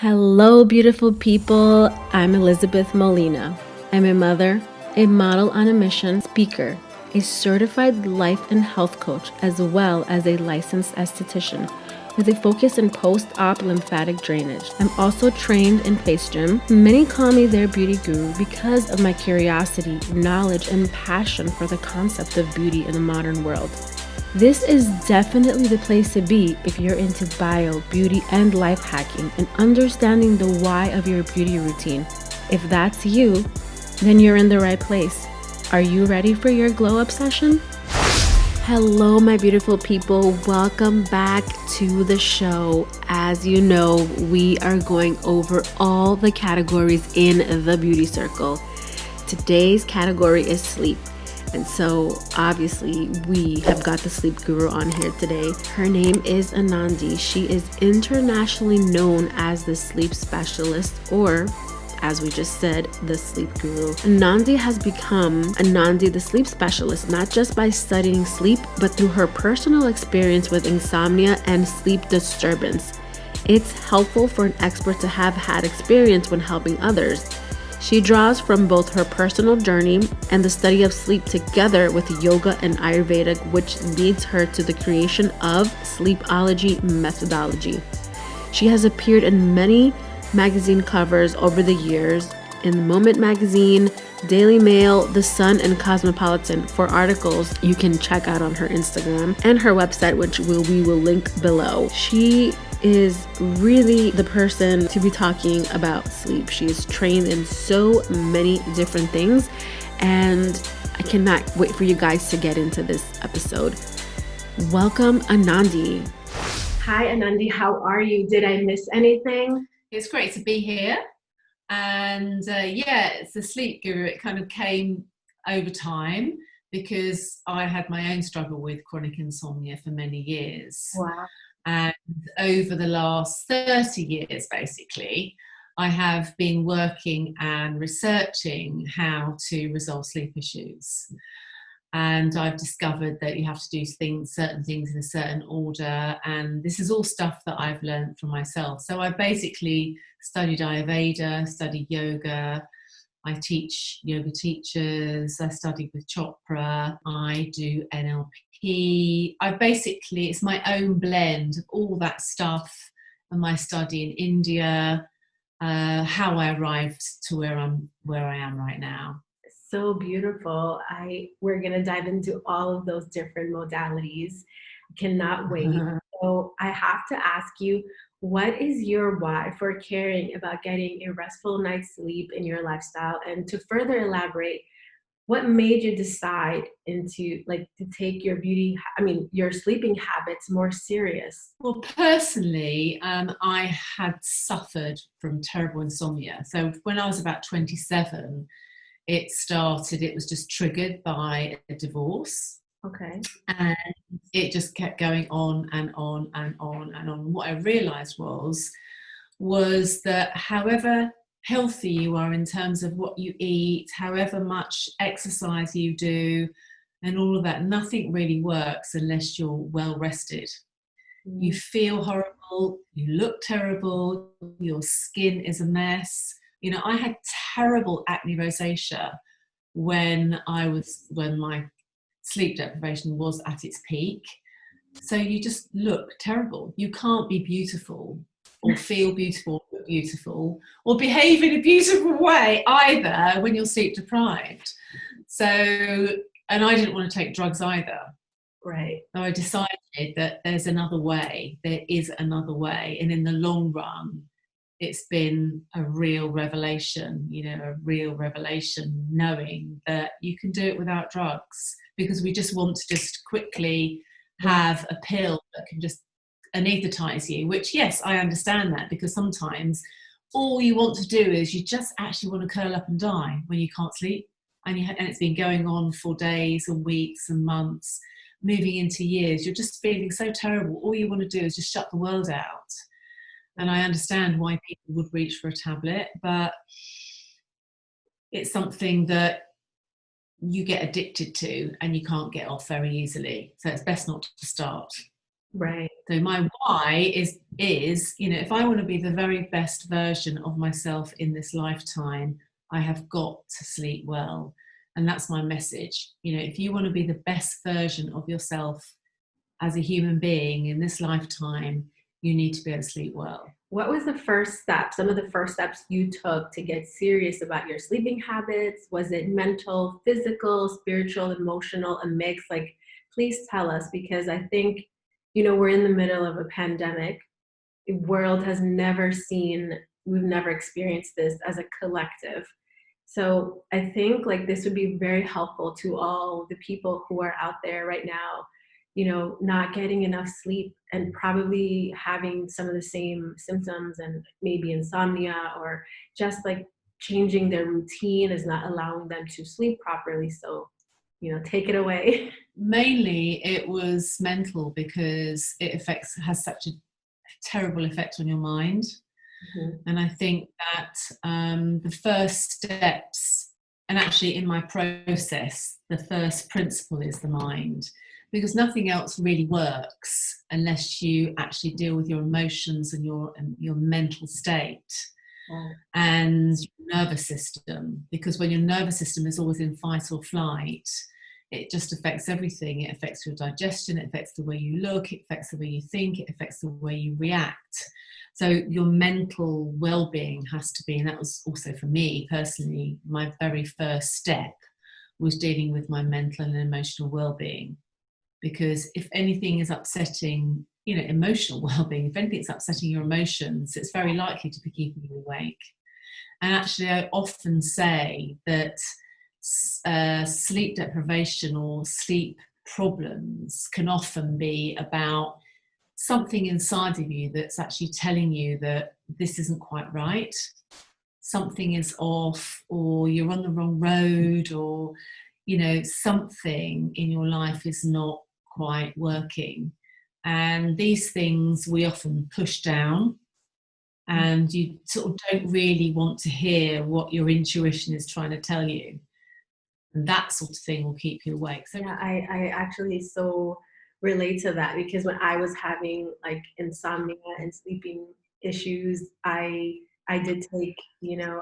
Hello, beautiful people. I'm Elizabeth Molina. I'm a mother, a model on a mission, speaker, a certified life and health coach, as well as a licensed esthetician with a focus in post-op lymphatic drainage. I'm also trained in face gym. Many call me their beauty guru because of my curiosity, knowledge, and passion for the concept of beauty in the modern world. This is definitely the place to be if you're into bio, beauty, and life hacking and understanding the why of your beauty routine. If that's you, then you're in the right place. Are you ready for your glow up session? Hello, my beautiful people. Welcome back to the show. As you know, we are going over all the categories in the beauty circle. Today's category is sleep. And so obviously we have got the sleep guru on here today. Her name is Anandi. She is internationally known as the sleep specialist, or as we just said, the sleep guru. Anandi has become Anandi the sleep specialist, not just by studying sleep, but through her personal experience with insomnia and sleep disturbance. It's helpful for an expert to have had experience when helping others. She draws from both her personal journey and the study of sleep together with yoga and Ayurveda, which leads her to the creation of sleepology methodology. She has appeared in many magazine covers over the years in Moment Magazine, Daily Mail, The Sun, and Cosmopolitan. For articles you can check out on her Instagram and her website, which we will link below. She is really the person to be talking about sleep. She is trained in so many different things, and I cannot wait for you guys to get into this episode. Welcome, Anandi. Hi, Anandi. How are you? Did I miss anything? It's great to be here. And it's the sleep guru. It kind of came over time because I had my own struggle with chronic insomnia for many years. Wow. And over the last 30 years, basically, I have been working and researching how to resolve sleep issues. And I've discovered that you have to do certain things in a certain order. And this is all stuff that I've learned from myself. So I basically studied Ayurveda, studied yoga. I teach yoga teachers. I studied with Chopra. I do NLP. It's my own blend of all that stuff and my study in India, how I arrived to where I am right now. So beautiful. We're gonna dive into all of those different modalities. Cannot wait. So I have to ask you, what is your why for caring about getting a restful night's sleep in your lifestyle? And to further elaborate, what made you decide to take your sleeping habits more serious? Well, personally, I had suffered from terrible insomnia. So when I was about 27, it was just triggered by a divorce. Okay. And it just kept going on and on and on and on. What I realized was that however healthy you are in terms of what you eat, however much exercise you do, and all of that, nothing really works unless you're well rested. You feel horrible, you look terrible, your skin is a mess. You know, I had terrible acne rosacea when my sleep deprivation was at its peak. So you just look terrible. You can't be beautiful or feel beautiful, look beautiful, or behave in a beautiful way either when you're sleep deprived. So, and I didn't want to take drugs either. Right. So I decided that there's another way. There is another way. And in the long run, it's been a real revelation knowing that you can do it without drugs, because we just want to just quickly have a pill that can just anesthetize you, which, yes, I understand that, because sometimes all you want to do is you just actually want to curl up and die when you can't sleep, and it's been going on for days and weeks and months, moving into years. You're just feeling so terrible. All you want to do is just shut the world out. And I understand why people would reach for a tablet, but it's something that you get addicted to and you can't get off very easily. So it's best not to start. Right. So my why is, if I want to be the very best version of myself in this lifetime, I have got to sleep well. And that's my message. If you want to be the best version of yourself as a human being in this lifetime, you need to be able to sleep well. What was the first step, some of the first steps you took to get serious about your sleeping habits? Was it mental, physical, spiritual, emotional, a mix? Please tell us, because I think, we're in the middle of a pandemic. The world has never seen, we've never experienced this as a collective. So I think this would be very helpful to all the people who are out there right now, not getting enough sleep and probably having some of the same symptoms and maybe insomnia, or just changing their routine is not allowing them to sleep properly. So, take it away. Mainly it was mental, because it has such a terrible effect on your mind. Mm-hmm. And I think that the first steps, and actually in my process, the first principle is the mind, because nothing else really works unless you actually deal with your emotions and your mental state. Oh. And your nervous system, because when your nervous system is always in fight or flight, it just affects everything. It affects your digestion, it affects the way you look, it affects the way you think, it affects the way you react. So your mental well-being has to be, and that was also for me personally, my very first step was dealing with my mental and emotional well-being. Because if anything is upsetting, emotional well-being, if anything's upsetting your emotions, it's very likely to be keeping you awake. And actually, I often say that sleep deprivation or sleep problems can often be about something inside of you that's actually telling you that this isn't quite right. Something is off, or you're on the wrong road, or, something in your life is not quite working. And these things we often push down, and you sort of don't really want to hear what your intuition is trying to tell you. And that sort of thing will keep you awake. So yeah, I actually so relate to that, because when I was having insomnia and sleeping issues, I did take,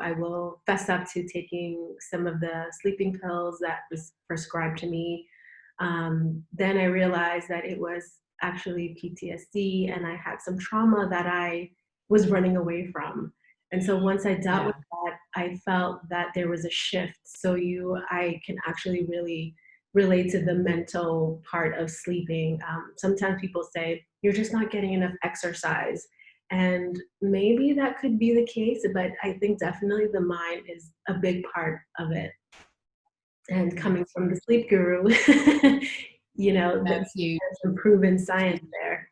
I will fess up to taking some of the sleeping pills that was prescribed to me. Then I realized that it was actually PTSD, and I had some trauma that I was running away from. And so once I dealt with that, I felt that there was a shift. So I can actually really relate to the mental part of sleeping. Sometimes people say, you're just not getting enough exercise. And maybe that could be the case, but I think definitely the mind is a big part of it. And coming from the sleep guru, there's some proven science there.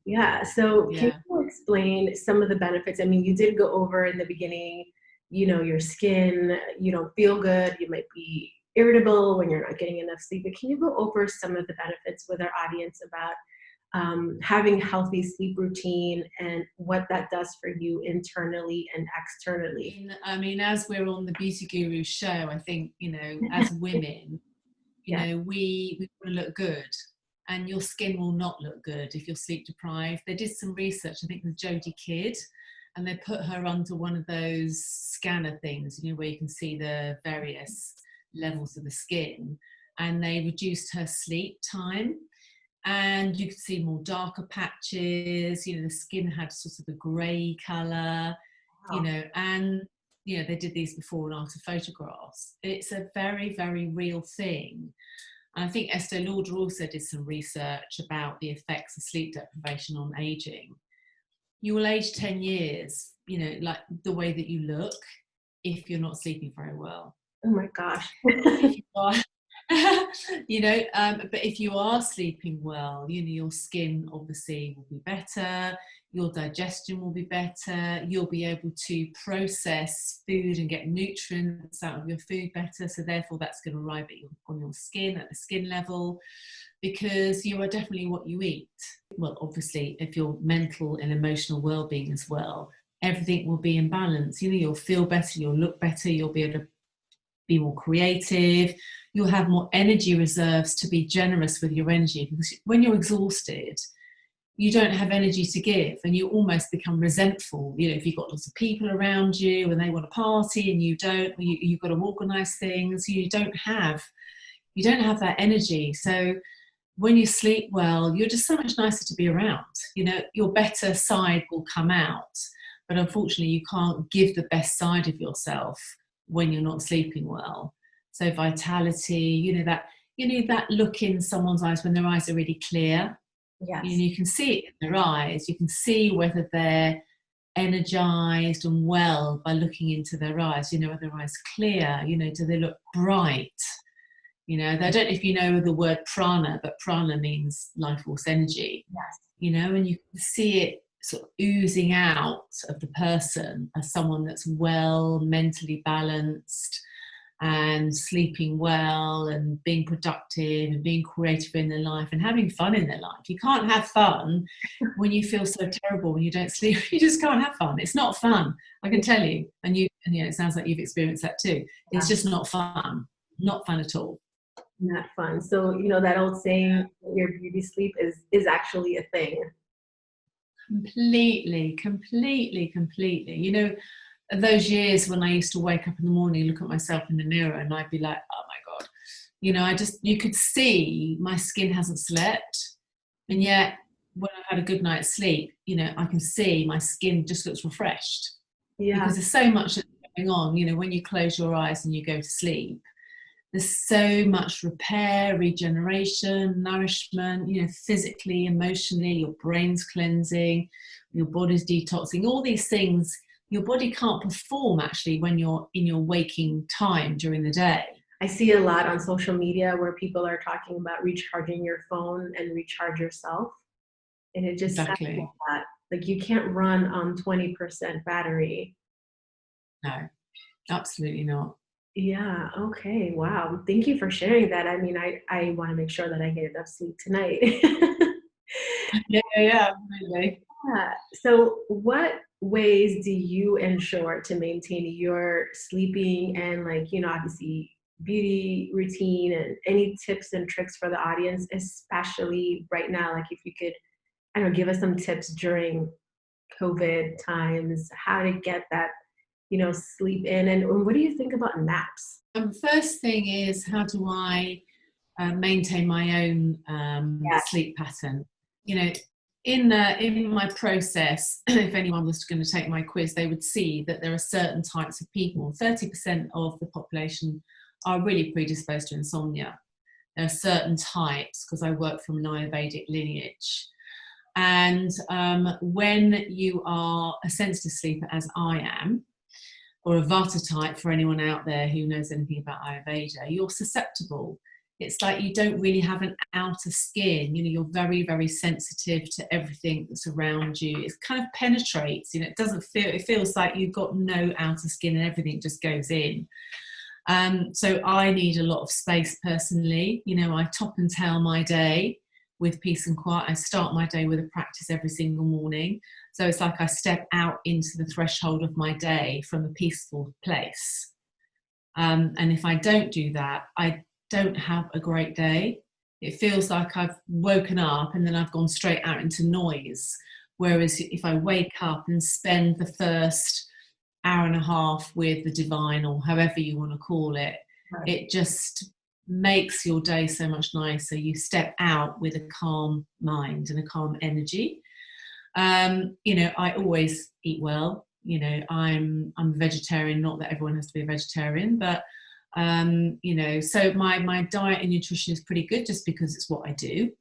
Yeah. So can you explain some of the benefits? I mean, you did go over in the beginning, your skin, you don't feel good. You might be irritable when you're not getting enough sleep. But can you go over some of the benefits with our audience about having healthy sleep routine and what that does for you internally and externally? I mean, as we're on the Beauty Guru show, I think, as women, we want to look good. And your skin will not look good if you're sleep deprived. They did some research, I think, with Jodie Kidd, and they put her under one of those scanner things, where you can see the various levels of the skin, and they reduced her sleep time. And you could see more darker patches, the skin had sort of a grey colour, and they did these before and after photographs. It's a very, very real thing. And I think Estee Lauder also did some research about the effects of sleep deprivation on aging. You will age 10 years, like the way that you look, if you're not sleeping very well. Oh my gosh. If you are, but if you are sleeping well, your skin obviously will be better, your digestion will be better, you'll be able to process food and get nutrients out of your food better, so therefore that's going to arrive on your skin, at the skin level, because you are definitely what you eat. Well, obviously, if your mental and emotional well-being as well, everything will be in balance. You'll feel better, you'll look better, you'll be able to be more creative, you'll have more energy reserves to be generous with your energy, because when you're exhausted, you don't have energy to give, and you almost become resentful. You know, if you've got lots of people around you and they want to party and you don't, you've got to organise things, you don't have that energy. So when you sleep well, you're just so much nicer to be around. You know, your better side will come out, but unfortunately you can't give the best side of yourself when you're not sleeping well. So vitality, that look in someone's eyes when their eyes are really clear. Yes. You can see it in their eyes. You can see whether they're energized and well by looking into their eyes. Are their eyes clear? Do they look bright? I don't know if you know the word prana, but prana means life force energy. Yes. And you can see it sort of oozing out of the person as someone that's well, mentally balanced, and sleeping well and being productive and being creative in their life and having fun in their life. You can't have fun when you feel so terrible when you don't sleep. You just can't have fun. It's not fun, I can tell you. And it sounds like you've experienced that too. It's just not fun. Not fun at all. Not fun. So, that old saying, your beauty sleep is actually a thing. Completely. Those years when I used to wake up in the morning, look at myself in the mirror, and I'd be like, oh my God, you could see my skin hasn't slept. And yet when I've had a good night's sleep, I can see my skin just looks refreshed. Yeah. Because there's so much that's going on, when you close your eyes and you go to sleep, there's so much repair, regeneration, nourishment, physically, emotionally, your brain's cleansing, your body's detoxing, all these things. Your body can't perform actually when you're in your waking time during the day. I see a lot on social media where people are talking about recharging your phone and recharge yourself. And it just sounds like that. Like you can't run on 20% battery. No, absolutely not. Yeah. Okay. Wow. Thank you for sharing that. I mean, I want to make sure that I get enough sleep tonight. Yeah, absolutely. Yeah. So what ways do you ensure to maintain your sleeping and obviously beauty routine, and any tips and tricks for the audience, especially right now? Like if you could, I don't know, give us some tips during COVID times, how to get that, sleep in. And what do you think about naps? First thing is, how do I maintain my own sleep pattern? In my process, if anyone was going to take my quiz, they would see that there are certain types of people. 30% of the population are really predisposed to insomnia. There are certain types, because I work from an Ayurvedic lineage. And when you are a sensitive sleeper, as I am, or a Vata type for anyone out there who knows anything about Ayurveda, you're susceptible. It's like you don't really have an outer skin. You're very, very sensitive to everything that's around you. It kind of penetrates. It feels like you've got no outer skin and everything just goes in. So I need a lot of space personally. I top and tail my day with peace and quiet. I start my day with a practice every single morning. So it's like I step out into the threshold of my day from a peaceful place. And if I don't do that, I don't have a great day. It feels like I've woken up and then I've gone straight out into noise. Whereas if I wake up and spend the first hour and a half with the divine, or however you want to call it, right, it just makes your day so much nicer. You step out with a calm mind and a calm energy. I always eat well. I'm a vegetarian, not that everyone has to be a vegetarian, but so my diet and nutrition is pretty good just because it's what I do.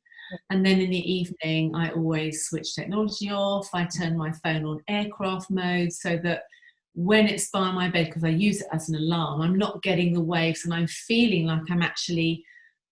And then in the evening, I always switch technology off. I turn my phone on aircraft mode so that when it's by my bed, because I use it as an alarm, I'm not getting the waves and I'm feeling like I'm actually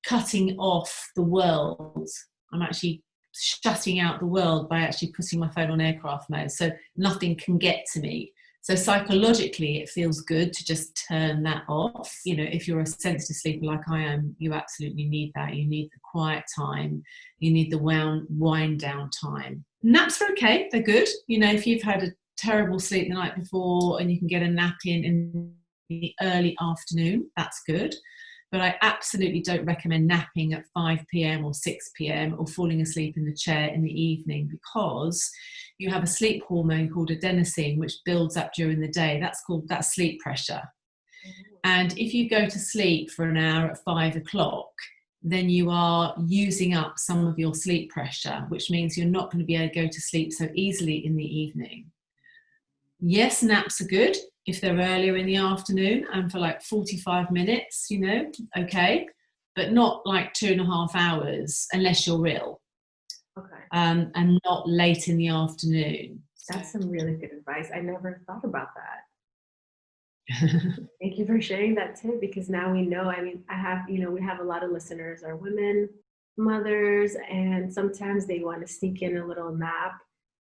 cutting off the world. I'm actually shutting out the world by actually putting my phone on aircraft mode, so nothing can get to me. So psychologically, it feels good to just turn that off. If you're a sensitive sleeper like I am, you absolutely need that. You need the quiet time. You need the wind down time. Naps are okay. They're good. If you've had a terrible sleep the night before and you can get a nap in the early afternoon, that's good. But I absolutely don't recommend napping at 5 p.m. or 6 p.m. or falling asleep in the chair in the evening, because you have a sleep hormone called adenosine, which builds up during the day. That's sleep pressure. And if you go to sleep for an hour at 5 o'clock, then you are using up some of your sleep pressure, which means you're not going to be able to go to sleep so easily in the evening. Yes, naps are good if they're earlier in the afternoon and for like 45 minutes, okay, but not like 2.5 hours unless you're ill. Okay. And not late in the afternoon. That's some really good advice. I never thought about that. Thank you for sharing that tip, because now we know. I mean, we have a lot of listeners are women, mothers, and sometimes they want to sneak in a little nap.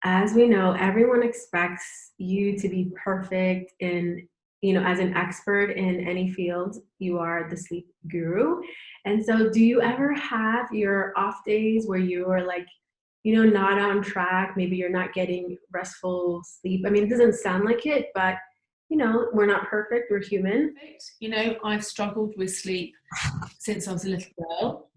As we know, everyone expects you to be perfect in, as an expert in any field. You are the sleep guru. And so do you ever have your off days where you are like, not on track? Maybe you're not getting restful sleep. I mean, it doesn't sound like it, but we're not perfect. We're human. I've struggled with sleep since I was a little girl,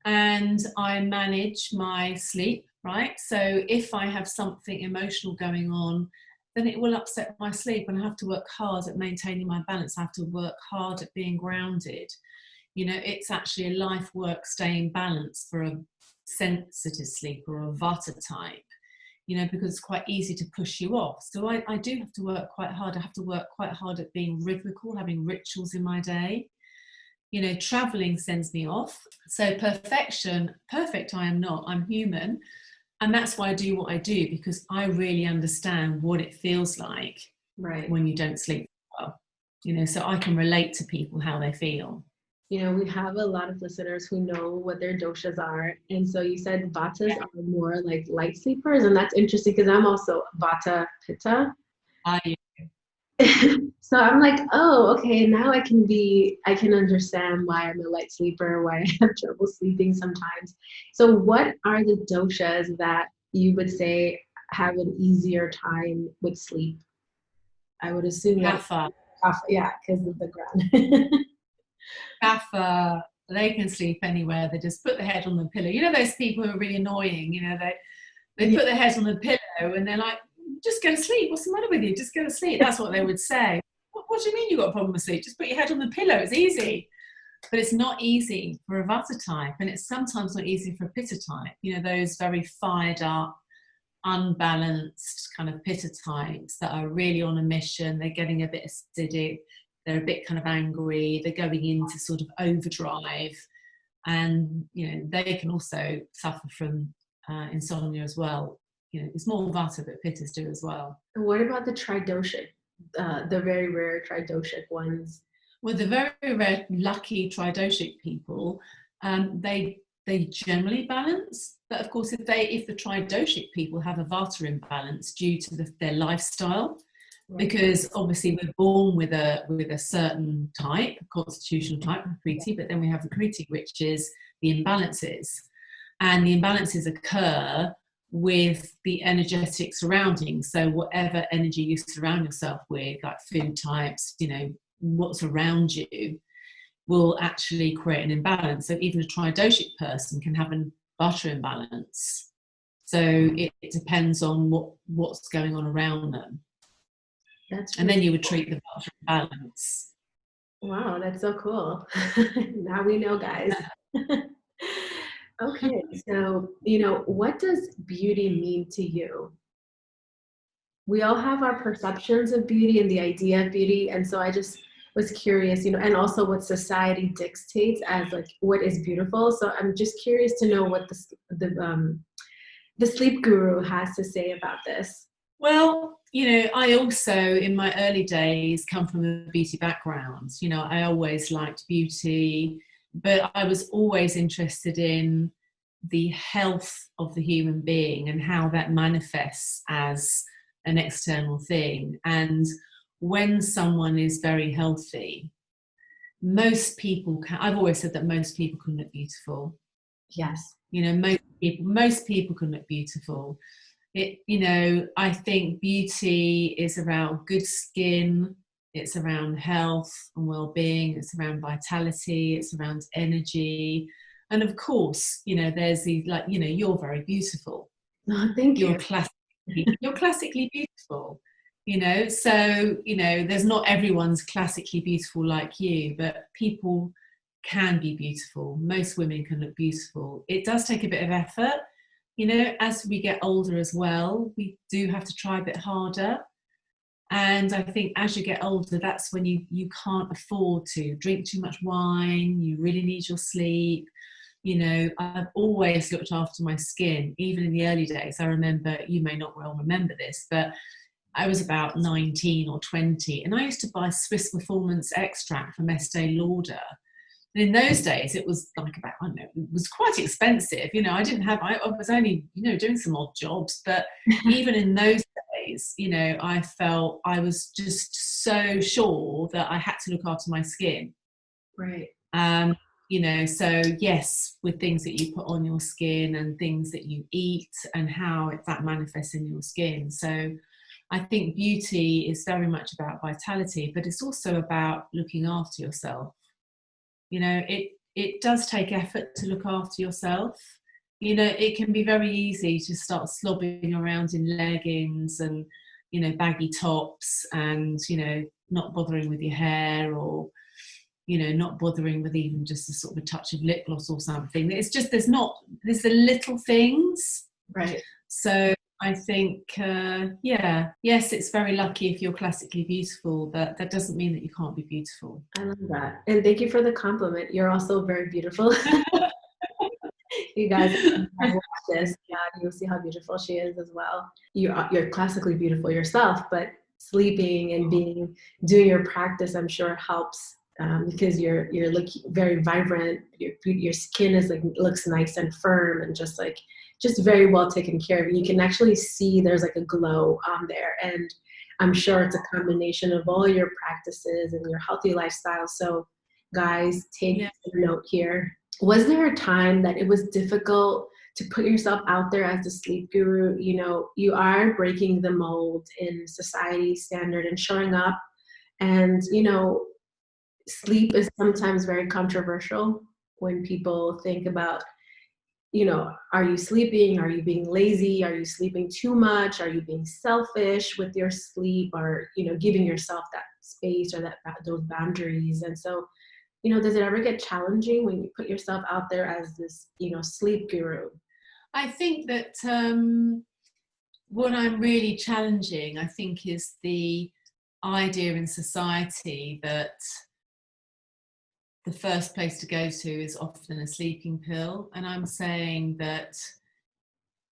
and I manage my sleep, right? So if I have something emotional going on, then it will upset my sleep, and I have to work hard at maintaining my balance. I have to work hard at being grounded. It's actually a life work staying balance for a sensitive sleeper or a vata type. Because it's quite easy to push you off. So I do have to work quite hard. I have to work quite hard at being rhythmical, having rituals in my day. Traveling sends me off. So perfect I am not. I'm human. And that's why I do what I do, because I really understand what it feels like when you don't sleep well. So I can relate to people, how they feel. We have a lot of listeners who know what their doshas are. And so you said vatas are more like light sleepers. And that's interesting because I'm also vata pitta. So I'm like, oh, okay, now I can understand why I'm a light sleeper, why I have trouble sleeping sometimes. So what are the doshas that you would say have an easier time with sleep? I would assume Kapha. Yeah, because of the ground. Kapha, they can sleep anywhere. They just put their head on the pillow. Those people who are really annoying, they put their head on the pillow and they're like, just go to sleep. What's the matter with you? Just go to sleep. That's what they would say. What do you mean you've got a problem with sleep? Just put your head on the pillow. It's easy. But it's not easy for a vata type, and it's sometimes not easy for a pitta type. Those very fired up, unbalanced kind of pitta types that are really on a mission. They're getting a bit acidic. They're a bit kind of angry. They're going into sort of overdrive, and they can also suffer from insomnia as well. It's more vata, but pittas do as well. And what about the tridoshic, the very rare tridoshic ones? Well, the very rare lucky tridoshic people, they generally balance. But of course, if the tridoshic people have a vata imbalance due to their lifestyle, because obviously we're born with a certain type, constitutional type, Prakriti, but then we have Vikriti, which is the imbalances, and the imbalances occur with the energetic surroundings. So whatever energy you surround yourself with, like food types, what's around you, will actually create an imbalance. So even a tridoshic person can have a vata imbalance. So it depends on what's going on around them. And then you would treat the vata imbalance. Wow, that's so cool. Now we know, guys. Okay, so, what does beauty mean to you? We all have our perceptions of beauty and the idea of beauty. And so I just was curious, and also what society dictates as like what is beautiful. So I'm just curious to know what the sleep guru has to say about this. Well, I also, in my early days, come from a beauty background. I always liked beauty, but I was always interested in the health of the human being and how that manifests as an external thing. And when someone is very healthy, most people can, I've always said that most people can look beautiful. Yes. Most people can look beautiful. I think beauty is about good skin, it's around health and well-being, it's around vitality, it's around energy. And of course, you know, there's these, like, you know, you're very beautiful. Oh, thank you. You're classically beautiful, you know. So, you know, there's not everyone's classically beautiful like you, but people can be beautiful. Most women can look beautiful. It does take a bit of effort, you know. As we get older as well, we do have to try a bit harder. And I think as you get older, that's when you can't afford to drink too much wine. You really need your sleep. You know, I've always looked after my skin, even in the early days. I remember, you may not well remember this, but I was about 19 or 20, and I used to buy Swiss Performance extract from Estee Lauder. And in those days, it was like about, I don't know, it was quite expensive. You know, I was only, you know, doing some odd jobs, but even in those days, you know, I felt I was just so sure that I had to look after my skin. Right. You know, so yes, with things that you put on your skin and things that you eat and how that manifests in your skin. So I think beauty is very much about vitality, but it's also about looking after yourself. You know, it does take effort to look after yourself. You know, it can be very easy to start slobbing around in leggings and, you know, baggy tops and, you know, not bothering with your hair, or, you know, not bothering with even just a sort of a touch of lip gloss or something. It's just, there's the little things. Right. So I think, yes, it's very lucky if you're classically beautiful, but that doesn't mean that you can't be beautiful. I love that. And thank you for the compliment. You're also very beautiful. You guys watch this, yeah, you'll see how beautiful she is as well. You're classically beautiful yourself, but sleeping and doing your practice, I'm sure helps. Because you're looking very vibrant, your skin is like, looks nice and firm and just very well taken care of. You can actually see there's like a glow on there, and I'm sure it's a combination of all your practices and your healthy lifestyle. So guys, take a note here. Was there a time that it was difficult to put yourself out there as the sleep guru? You know, you are breaking the mold in society standard and showing up, and, you know, sleep is sometimes very controversial when people think about, you know, are you sleeping? Are you being lazy? Are you sleeping too much? Are you being selfish with your sleep? Or, you know, giving yourself that space or those boundaries? And so, you know, does it ever get challenging when you put yourself out there as this, you know, sleep guru? I think that what I'm really challenging, I think, is the idea in society that the first place to go to is often a sleeping pill. And I'm saying that,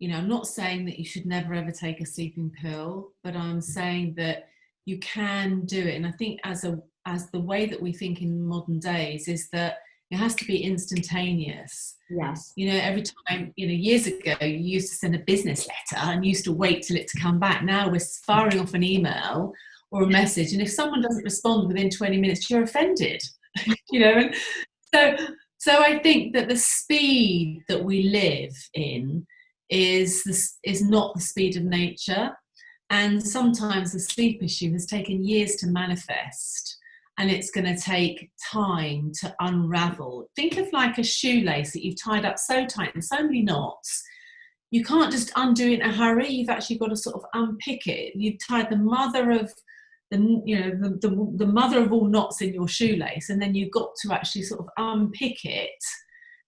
you know, I'm not saying that you should never ever take a sleeping pill, but I'm saying that you can do it. And I think as the way that we think in modern days is that it has to be instantaneous. Yes. You know, every time, you know, years ago, you used to send a business letter and you used to wait till it to come back. Now we're firing off an email or a message, and if someone doesn't respond within 20 minutes, you're offended. You know, and so I think that the speed that we live in is not the speed of nature, and sometimes the sleep issue has taken years to manifest, and it's going to take time to unravel. Think of like a shoelace that you've tied up so tight and so many knots. You can't just undo it in a hurry. You've actually got to sort of unpick it. You've tied the mother of the mother of all knots in your shoelace, and then you've got to actually sort of unpick it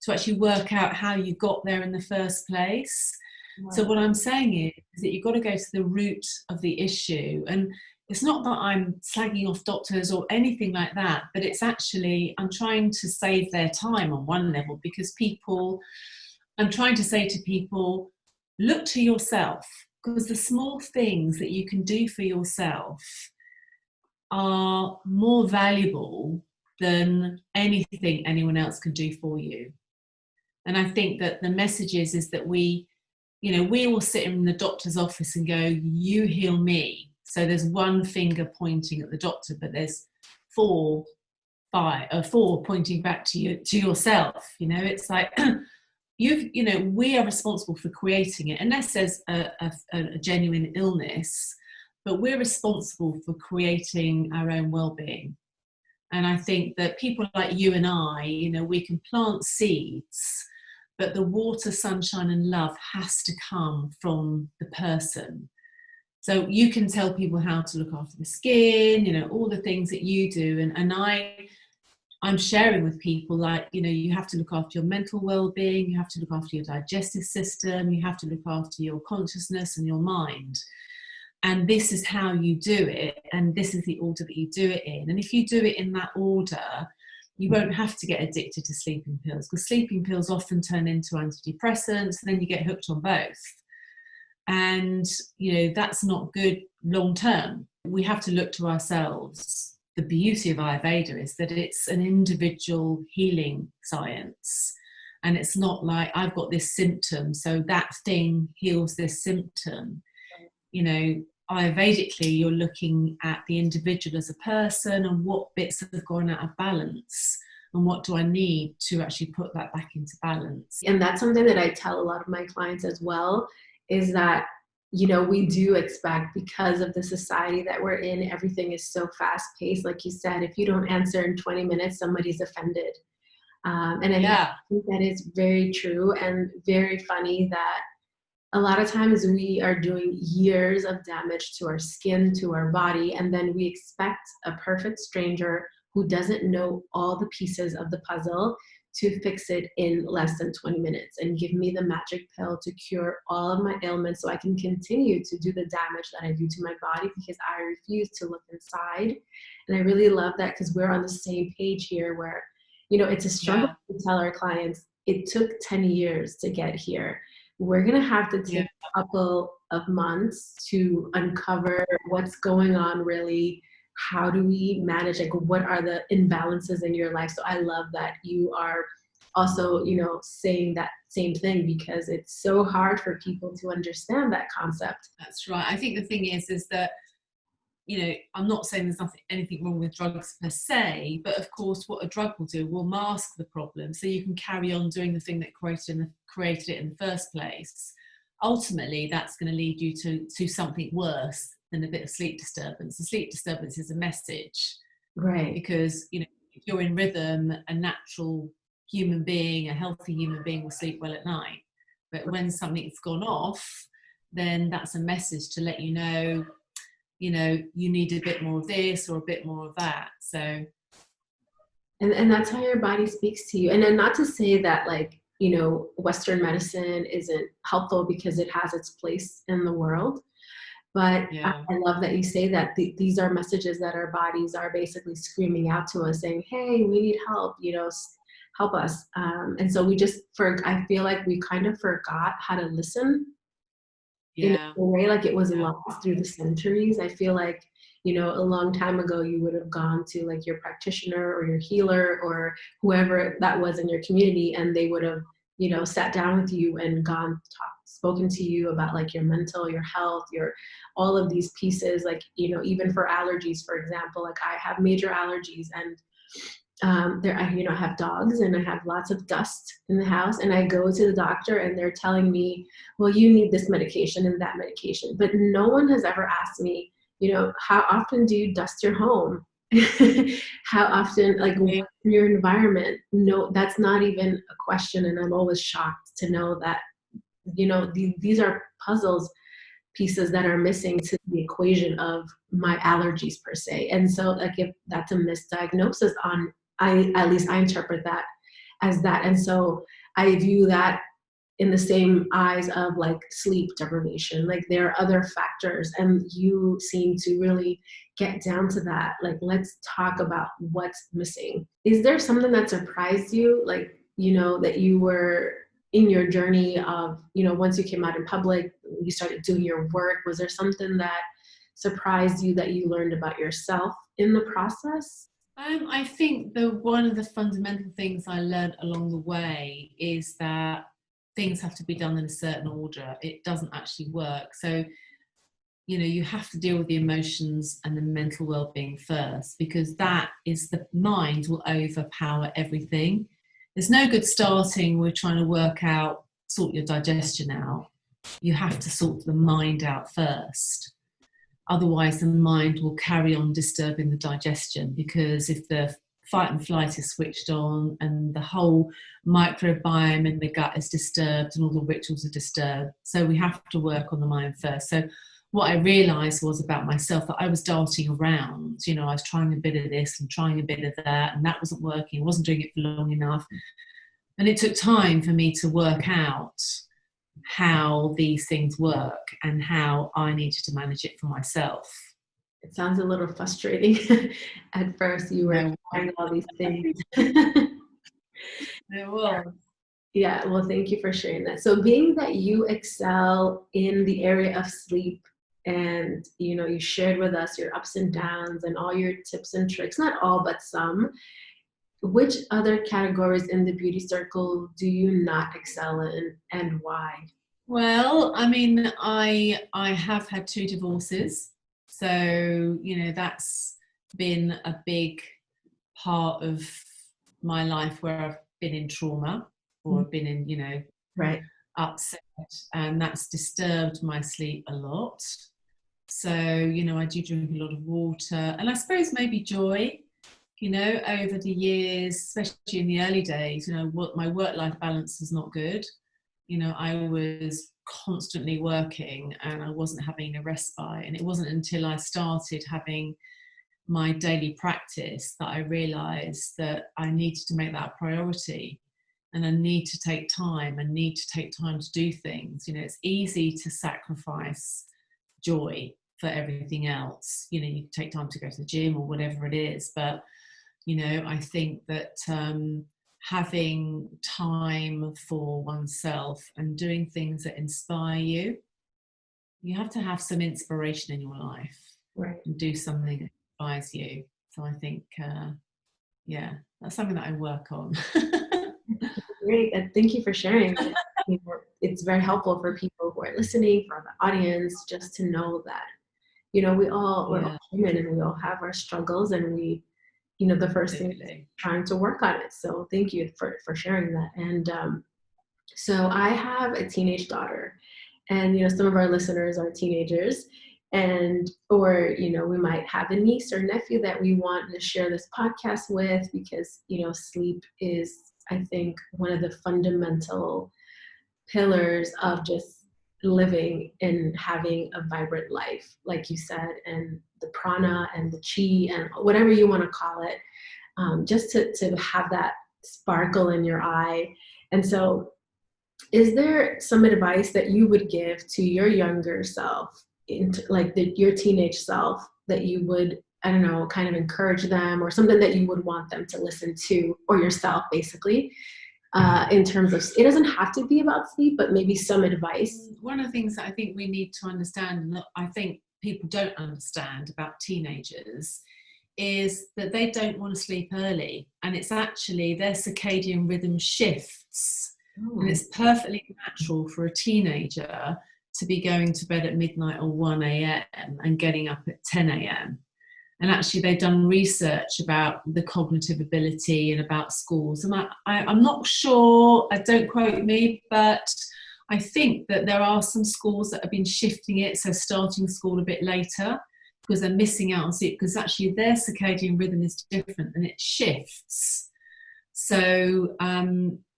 to actually work out how you got there in the first place. Wow. So what I'm saying is that you've got to go to the root of the issue, and it's not that I'm slagging off doctors or anything like that, but it's actually, I'm trying to save their time on one level, because I'm trying to say to people, look to yourself, because the small things that you can do for yourself are more valuable than anything anyone else can do for you. And I think that the message is that we all sit in the doctor's office and go, you heal me. So there's one finger pointing at the doctor, but there's four pointing back to yourself. You know, it's like we are responsible for creating it, unless there's a genuine illness. but we're responsible for creating our own well-being. And I think that people like you and I, you know, we can plant seeds, but the water, sunshine and love has to come from the person. So you can tell people how to look after the skin, you know, all the things that you do. And I'm sharing with people, like, you know, you have to look after your mental well-being, you have to look after your digestive system, you have to look after your consciousness and your mind. And this is how you do it, and this is the order that you do it in. And if you do it in that order, you won't have to get addicted to sleeping pills, because sleeping pills often turn into antidepressants, and then you get hooked on both. And, you know, that's not good long term. We have to look to ourselves. The beauty of Ayurveda is that it's an individual healing science. And it's not like I've got this symptom, so that thing heals this symptom. You know, Ayurvedically, you're looking at the individual as a person and what bits have gone out of balance and what do I need to actually put that back into balance. And that's something that I tell a lot of my clients as well, is that, you know, we do expect, because of the society that we're in, everything is so fast paced. Like you said, if you don't answer in 20 minutes, somebody's offended. And I think that is very true and very funny that a lot of times we are doing years of damage to our skin, to our body, and then we expect a perfect stranger who doesn't know all the pieces of the puzzle to fix it in less than 20 minutes and give me the magic pill to cure all of my ailments so I can continue to do the damage that I do to my body, because I refuse to look inside. And I really love that, because we're on the same page here, where, you know, it's a struggle to tell our clients it took 10 years to get here. We're going to have to take a couple of months to uncover what's going on really. How do we manage, like, what are the imbalances in your life? So I love that you are also, you know, saying that same thing, because it's so hard for people to understand that concept. That's right. I think the thing is that, you know, I'm not saying there's anything wrong with drugs per se, but of course what a drug will do will mask the problem, so you can carry on doing the thing that created it in the first place. Ultimately, that's going to lead you to something worse than a bit of sleep disturbance. The sleep disturbance is a message, right? Because, you know, if you're in rhythm, a natural human being, a healthy human being, will sleep well at night. But when something's gone off, then that's a message to let you know, you know, you need a bit more of this or a bit more of that. So, and that's how your body speaks to you. And then, not to say that, like, you know, Western medicine isn't helpful, because it has its place in the world. But I love that you say that these are messages that our bodies are basically screaming out to us, saying, hey, we need help, you know, help us. And so I feel like we kind of forgot how to listen in a way, like it was lost through the centuries. I feel like, you know, a long time ago, you would have gone to, like, your practitioner or your healer or whoever that was in your community, and they would have, you know, sat down with you and spoken to you about, like, your mental, your health, all of these pieces. Like, you know, even for allergies, for example, like, I have major allergies, and I have dogs and I have lots of dust in the house, and I go to the doctor and they're telling me, well, you need this medication and that medication. But no one has ever asked me, you know, how often do you dust your home? How often, like, what's in your environment? No, that's not even a question. And I'm always shocked to know that, you know, these are pieces that are missing to the equation of my allergies per se. And so, like, if that's a misdiagnosis at least I interpret that as that. And so I view that in the same eyes of, like, sleep deprivation. Like, there are other factors, and you seem to really get down to that. Like, let's talk about what's missing. Is there something that surprised you, like, you know, that you were in your journey of, you know, once you came out in public, you started doing your work? Was there something that surprised you that you learned about yourself in the process? I think one of the fundamental things I learned along the way is that things have to be done in a certain order. It doesn't actually work. So, you know, you have to deal with the emotions and the mental well-being first, because that is, the mind will overpower everything. There's no good starting with trying to sort your digestion out. You have to sort the mind out first. otherwise the mind will carry on disturbing the digestion, because if the fight and flight is switched on and the whole microbiome in the gut is disturbed and all the rituals are disturbed. So we have to work on the mind first. So what I realized was about myself that I was darting around, I was trying a bit of this and trying a bit of that, and that wasn't working. I wasn't doing it for long enough. And it took time for me to work out how these things work and how I needed to manage it for myself. It sounds a little frustrating at first. You were trying all these things. It was. Yeah, well, thank you for sharing that. So being that you excel in the area of sleep, and you shared with us your ups and downs and all your tips and tricks, not all, but some, which other categories in the beauty circle do you not excel in, and why? Well, I mean, I have had 2 divorces. So, that's been a big part of my life where I've been in trauma, or I've been in, right, upset, and that's disturbed my sleep a lot. So, I do drink a lot of water, and I suppose maybe joy, over the years, especially in the early days, my work-life balance was not good. I was constantly working and I wasn't having a respite. And it wasn't until I started having my daily practice that I realized that I needed to make that a priority, and I need to take time to do things. It's easy to sacrifice joy for everything else. You take time to go to the gym or whatever it is, but I think that having time for oneself and doing things that inspire you, you have to have some inspiration in your life, right, and do something that inspires you. So I think, that's something that I work on. Great, and thank you for sharing. It's very helpful for people who are listening, for the audience, just to know that we're all human, and we all have our struggles, and we the first thing is trying to work on it. So thank you for sharing that. And so I have a teenage daughter, and some of our listeners are teenagers, or we might have a niece or nephew that we want to share this podcast with, because sleep is, I think, one of the fundamental pillars of just living and having a vibrant life, like you said, and the prana and the chi and whatever you want to call it, just to have that sparkle in your eye. And so is there some advice that you would give to your younger self, your teenage self, that you would, I don't know, kind of encourage them, or something that you would want them to listen to, or yourself basically, in terms of, it doesn't have to be about sleep, but maybe some advice? One of the things that I think we need to understand, and that I think people don't understand about teenagers, is that they don't want to sleep early, and it's actually their circadian rhythm shifts. And it's perfectly natural for a teenager to be going to bed at midnight or 1 a.m. and getting up at 10 a.m. And actually they've done research about the cognitive ability and about schools. And I'm not sure, don't quote me, but I think that there are some schools that have been shifting it, so starting school a bit later, because they're missing out on sleep, because actually their circadian rhythm is different and it shifts. So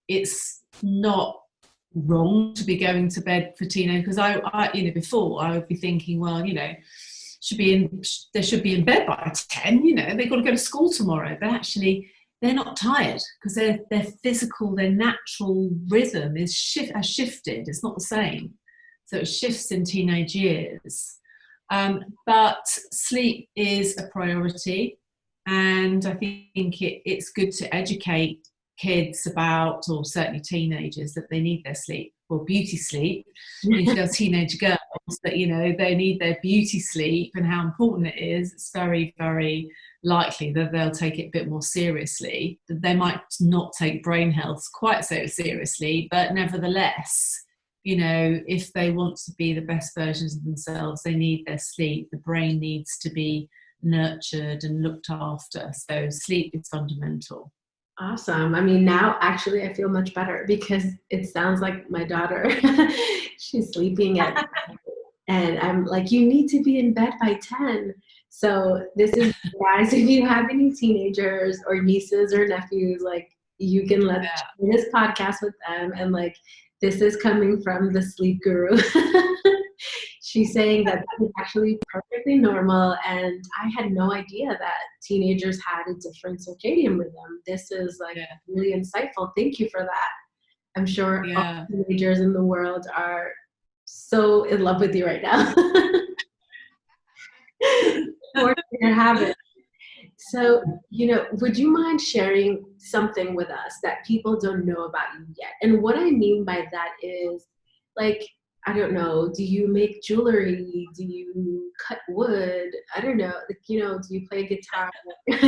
it's not wrong to be going to bed for teenagers, because I before I would be thinking, well, they should be in bed by 10, they've got to go to school tomorrow. But actually they're not tired, because their physical, their natural rhythm has shifted. It's not the same. So it shifts in teenage years. But sleep is a priority, and I think it's good to educate kids about, or certainly teenagers, that they need their sleep, or beauty sleep. If you're teenage girls, that they need their beauty sleep and how important it is, it's very, very likely that they'll take it a bit more seriously. They might not take brain health quite so seriously, but nevertheless, if they want to be the best versions of themselves, they need their sleep. The brain needs to be nurtured and looked after. So sleep is fundamental. Awesome. I mean, now actually I feel much better, because it sounds like my daughter, she's sleeping at And I'm like, you need to be in bed by 10. So this is, guys, if you have any teenagers or nieces or nephews, like, you can let this podcast with them. And like, this is coming from the sleep guru. She's saying that this is actually perfectly normal. And I had no idea that teenagers had a different circadian rhythm. This is like really insightful. Thank you for that. I'm sure all teenagers in the world are so in love with you right now. Or your habit. So, would you mind sharing something with us that people don't know about you yet? And what I mean by that is, like, I don't know, do you make jewelry? Do you cut wood? I don't know, like, do you play guitar?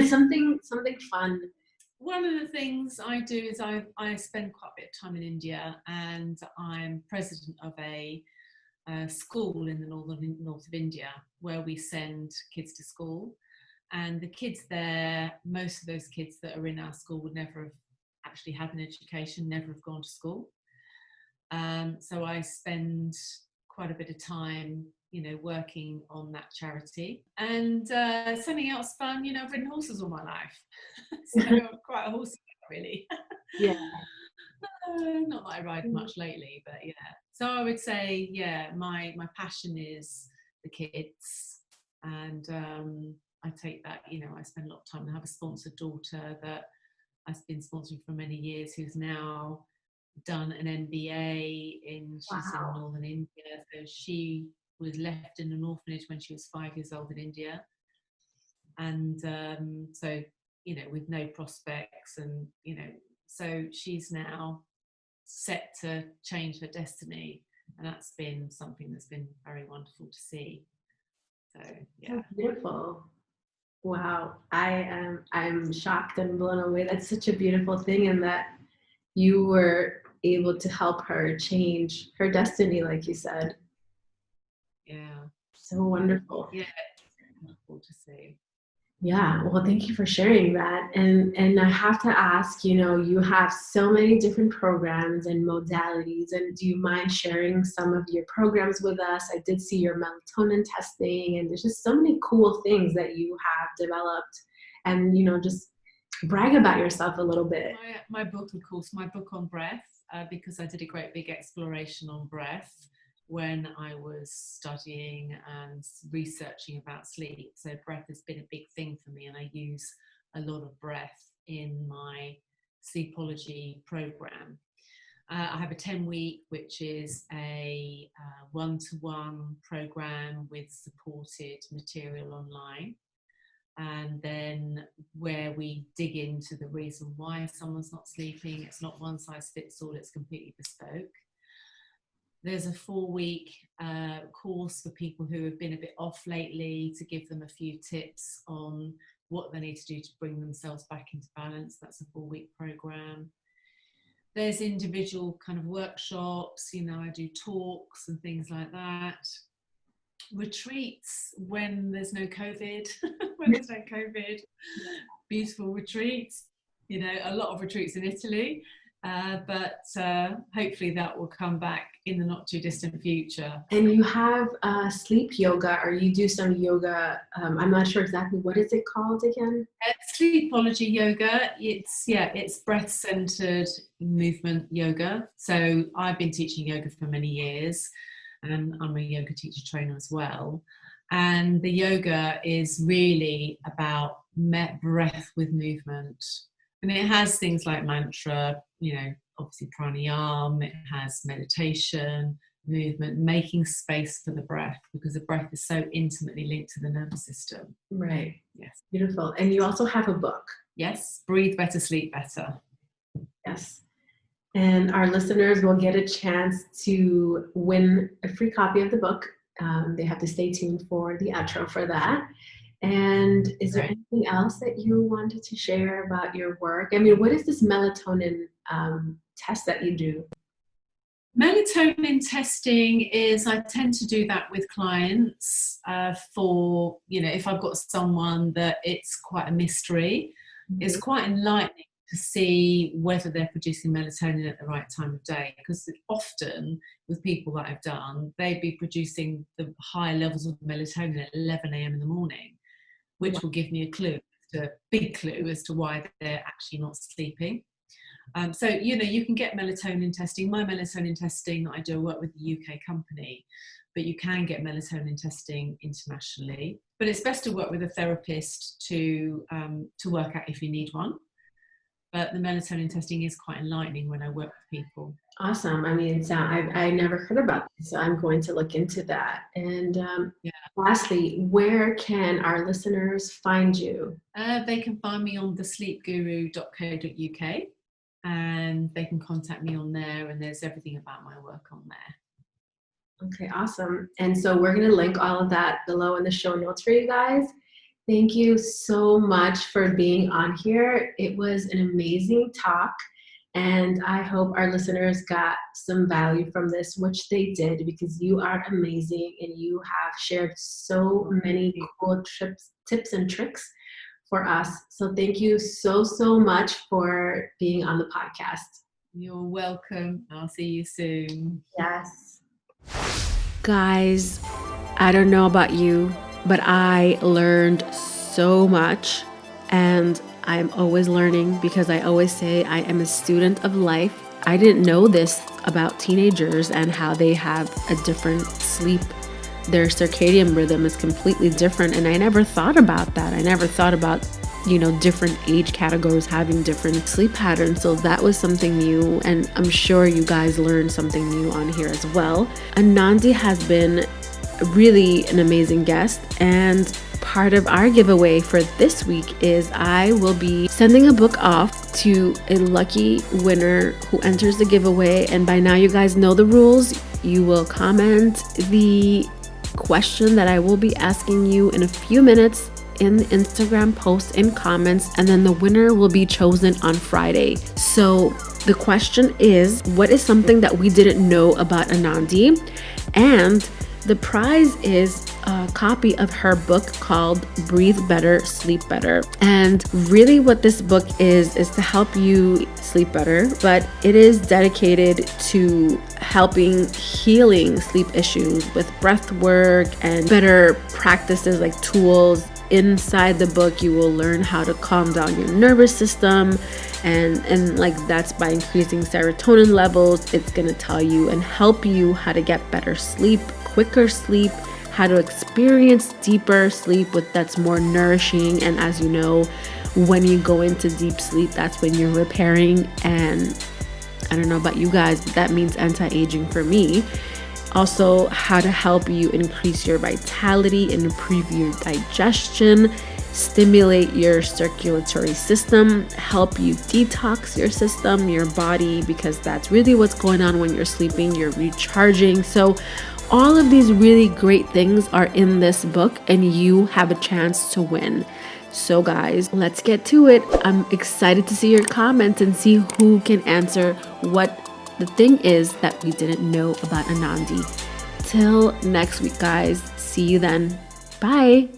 something fun. One of the things I do is I spend quite a bit of time in India, and I'm president of a school in the north of India where we send kids to school. And the kids there, most of those kids that are in our school would never have actually had an education, never have gone to school. So I spend quite a bit of time, working on that charity. And something else fun, I've ridden horses all my life. So I'm quite a horse really. Yeah. Not that I ride much lately, but yeah. So I would say, my passion is the kids. And I take that, I spend a lot of time. I have a sponsored daughter that I've been sponsoring for many years, who's now done an MBA she's in northern India. So she was left in an orphanage when she was 5 years old in India. And so, with no prospects, and, so she's now set to change her destiny. And that's been something that's been very wonderful to see. So, yeah. That's beautiful. Wow. I'm shocked and blown away. That's such a beautiful thing, and that you were able to help her change her destiny, like you said. Yeah. So wonderful. Yeah. It's wonderful to see. Yeah, well, thank you for sharing that. And I have to ask, you have so many different programs and modalities, and do you mind sharing some of your programs with us? I did see your melatonin testing, and there's just so many cool things that you have developed, and, just brag about yourself a little bit. My book, of course, my book on breath, because I did a great big exploration on breath when I was studying and researching about sleep. So breath has been a big thing for me, and I use a lot of breath in my Sleepology program. I have a 10-week, which is a one-to-one program with supported material online. And then where we dig into the reason why someone's not sleeping. It's not one size fits all, it's completely bespoke. There's a 4-week course for people who have been a bit off lately, to give them a few tips on what they need to do to bring themselves back into balance. That's a 4-week program. There's individual kind of workshops, I do talks and things like that. Retreats when there's no COVID, beautiful retreats, a lot of retreats in Italy. But hopefully that will come back in the not too distant future. And you have sleep yoga, or you do some yoga. I'm not sure exactly, what is it called again? Sleepology yoga. It's breath-centered movement yoga. So I've been teaching yoga for many years, and I'm a yoga teacher trainer as well. And the yoga is really about breath with movement. And it has things like mantra, obviously pranayama, it has meditation, movement, making space for the breath, because the breath is so intimately linked to the nervous system. Right. Yes. Beautiful. And you also have a book. Yes. Breathe Better, Sleep Better. Yes. And our listeners will get a chance to win a free copy of the book. They have to stay tuned for the outro for that. And is there anything else that you wanted to share about your work? I mean, what is this melatonin test that you do? Melatonin testing is, I tend to do that with clients if I've got someone that it's quite a mystery. Mm-hmm. It's quite enlightening to see whether they're producing melatonin at the right time of day. Because often with people that I've done, they'd be producing the higher levels of melatonin at 11 a.m. in the morning, which will give me a big clue as to why they're actually not sleeping. So, you can get melatonin testing. My melatonin testing that I do, I work with the UK company, but you can get melatonin testing internationally. But it's best to work with a therapist to work out if you need one. But the melatonin testing is quite enlightening when I work with people. Awesome. I mean, I never heard about this, so I'm going to look into that. And lastly, where can our listeners find you? They can find me on thesleepguru.co.uk, and they can contact me on there, and there's everything about my work on there. Okay, awesome. And so we're going to link all of that below in the show notes for you guys. Thank you so much for being on here. It was an amazing talk, and I hope our listeners got some value from this, which they did, because you are amazing and you have shared so many cool tips and tricks for us. So thank you so much for being on the podcast. You're welcome. I'll see you soon. Yes. Guys, I don't know about you, but I learned so much, and I'm always learning, because I always say I am a student of life. I didn't know this about teenagers and how they have a different sleep. Their circadian rhythm is completely different, and I never thought about that. I never thought about, different age categories having different sleep patterns. So that was something new, and I'm sure you guys learned something new on here as well. Anandi has been really an amazing guest, and part of our giveaway for this week is I will be sending a book off to a lucky winner who enters the giveaway. And by now you guys know the rules. You will comment the question that I will be asking you in a few minutes in the Instagram post in comments, and then the winner will be chosen on Friday. So the question is, what is something that we didn't know about Anandi? And the prize is a copy of her book called Breathe Better, Sleep Better. And really what this book is to help you sleep better, but it is dedicated to helping healing sleep issues with breath work and better practices like tools. Inside the book, you will learn how to calm down your nervous system, and like that's by increasing serotonin levels. It's going to tell you and help you how to get better sleep, quicker sleep, how to experience deeper sleep that's more nourishing. And as you know, when you go into deep sleep, that's when you're repairing. And I don't know about you guys, but that means anti-aging for me. Also, how to help you increase your vitality, improve your digestion, stimulate your circulatory system, help you detox your system, your body, because that's really what's going on when you're sleeping. You're recharging. So all of these really great things are in this book, and you have a chance to win. So guys, let's get to it. I'm excited to see your comments and see who can answer what the thing is that we didn't know about Anandi. Till next week, guys. See you then. Bye.